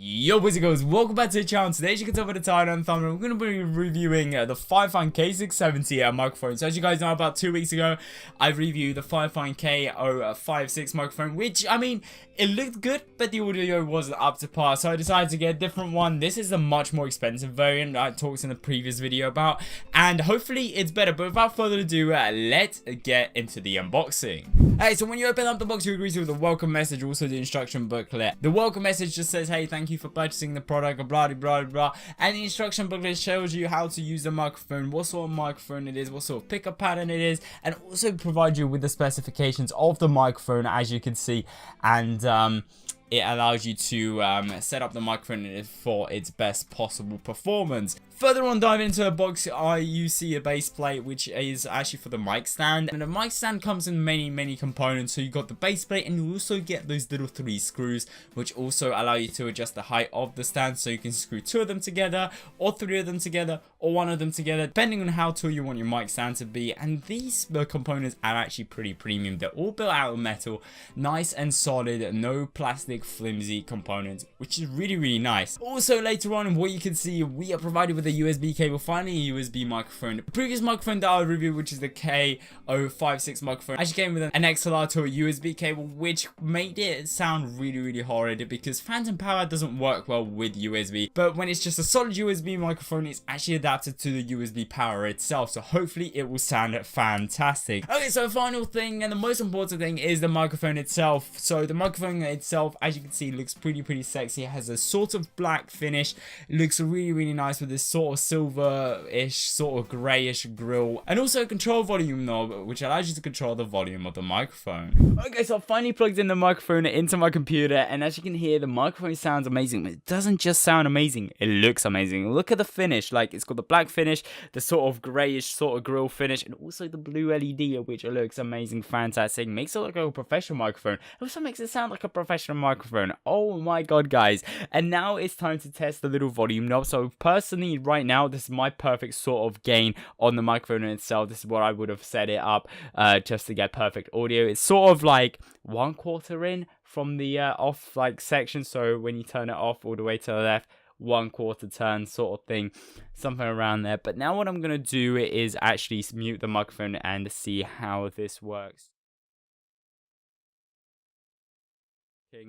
Yo, boys and girls, welcome back to the channel. Today, as you can tell by the title and thumbnail, we're going to be reviewing the FIFINE K670 microphone. So as you guys know, about 2 weeks ago, I reviewed the FIFINE K670 microphone, which, I mean, it looked good, but the audio wasn't up to par, so I decided to get a different one. This is a much more expensive variant I talked in the previous video about, and hopefully it's better. But without further ado, let's get into the unboxing. Hey, so when you open up the box, you agree to the welcome message, also the instruction booklet. The welcome message just says, hey, thank you for purchasing the product, blah blah blah blah, and the instruction booklet shows you how to use the microphone, what sort of microphone it is, what sort of pickup pattern it is, and also provide you with the specifications of the microphone, as you can see, and it allows you to set up the microphone for its best possible performance. Further on, diving into the box, you see a base plate, which is actually for the mic stand. And the mic stand comes in many components. So you got the base plate, and you also get those little 3 screws, which also allow you to adjust the height of the stand. So you can screw 2 of them together, or 3 of them together, or 1 of them together, depending on how tall you want your mic stand to be. And these components are actually pretty premium. They're all built out of metal, nice and solid, no plastic flimsy components, which is really nice. Also, later on, what you can see, we are provided with a USB cable, finally a USB microphone. The previous microphone that I reviewed, which is the K670 microphone, actually came with an XLR to a USB cable, which made it sound really horrid because phantom power doesn't work well with USB. But when it's just a solid USB microphone, it's actually adapted to the USB power itself, so hopefully it will sound fantastic. Okay, so final thing, and the most important thing, is the microphone itself. So the microphone itself, as you can see, looks pretty sexy. It has a sort of black finish. It looks really nice with this sort of silver-ish, sort of greyish grill, and also a control volume knob, which allows you to control the volume of the microphone. Okay, so I finally plugged in the microphone into my computer, and as you can hear, the microphone sounds amazing. But it doesn't just sound amazing, it looks amazing. Look at the finish, like it's got the black finish, the sort of greyish sort of grill finish, and also the blue LED, which looks amazing, fantastic. Makes it look like a professional microphone. It also makes it sound like a professional microphone. Oh my god, guys. And now it's time to test the little volume knob. So personally, right now, this is my perfect sort of gain on the microphone in itself. This is what I would have set it up just to get perfect audio. It's sort of like 1/4 in from the off like section, so when you turn it off all the way to the left, 1/4 turn sort of thing, something around there. But now what I'm gonna do is actually mute the microphone and see how this works.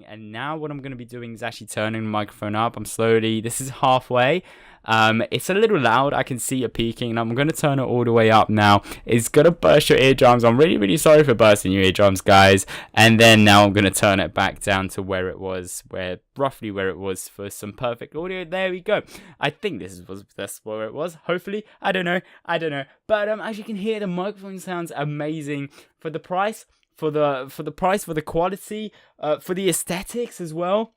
And now what I'm going to be doing is actually turning the microphone up. This is halfway. It's a little loud, I can see it peaking, and I'm going to turn it all the way up now. It's going to burst your eardrums. I'm really sorry for bursting your eardrums, guys. And then now I'm going to turn it back down to where it was, roughly where it was, for some perfect audio. There we go. I think that's where it was. Hopefully, I don't know. But as you can hear, the microphone sounds amazing for the price. For the price, for the quality, for the aesthetics as well.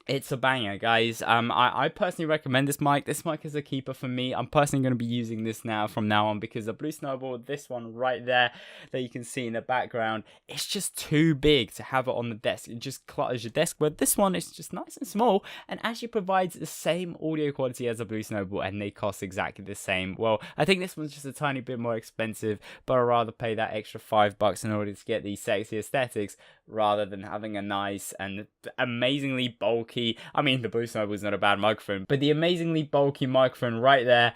It's a banger, guys. I personally recommend this mic. This mic is a keeper for me. I'm personally going to be using this from now on, because the Blue Snowball, this one right there that you can see in the background, it's just too big to have it on the desk. It just clutters your desk. But this one is just nice and small, and actually provides the same audio quality as a Blue Snowball, and they cost exactly the same. Well, I think this one's just a tiny bit more expensive, but I'd rather pay that extra $5 in order to get these sexy aesthetics, rather than having a nice and amazingly bulky, I mean, the Blue Snowball is not a bad microphone, but the amazingly bulky microphone right there,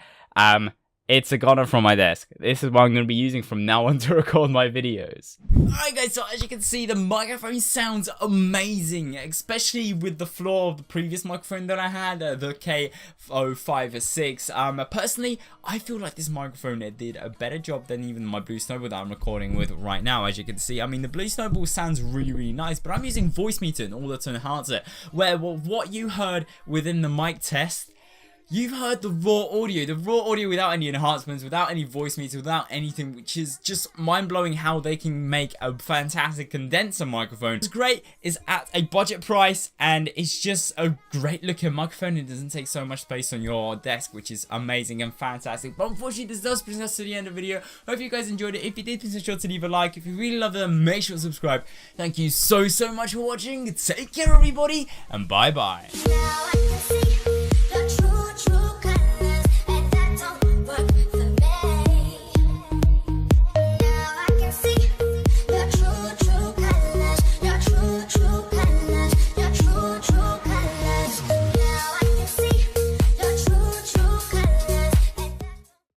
it's a goner from my desk. This is what I'm going to be using from now on to record my videos. Alright guys, so as you can see, the microphone sounds amazing, especially with the flaw of the previous microphone that I had, the K670. Personally, I feel like this microphone did a better job than even my Blue Snowball that I'm recording with right now, as you can see. I mean, the Blue Snowball sounds really nice, but I'm using voice meter in order to enhance it, where what you heard within the mic test, you've heard the raw audio without any enhancements, without any voice meter, without anything, which is just mind-blowing how they can make a fantastic condenser microphone. It's great, it's at a budget price, and it's just a great looking microphone. It doesn't take so much space on your desk, which is amazing and fantastic. But unfortunately, this does bring us to the end of the video. Hope you guys enjoyed it. If you did, please make sure to leave a like. If you really love them, make sure to subscribe. Thank you so much for watching. Take care, everybody, and bye-bye.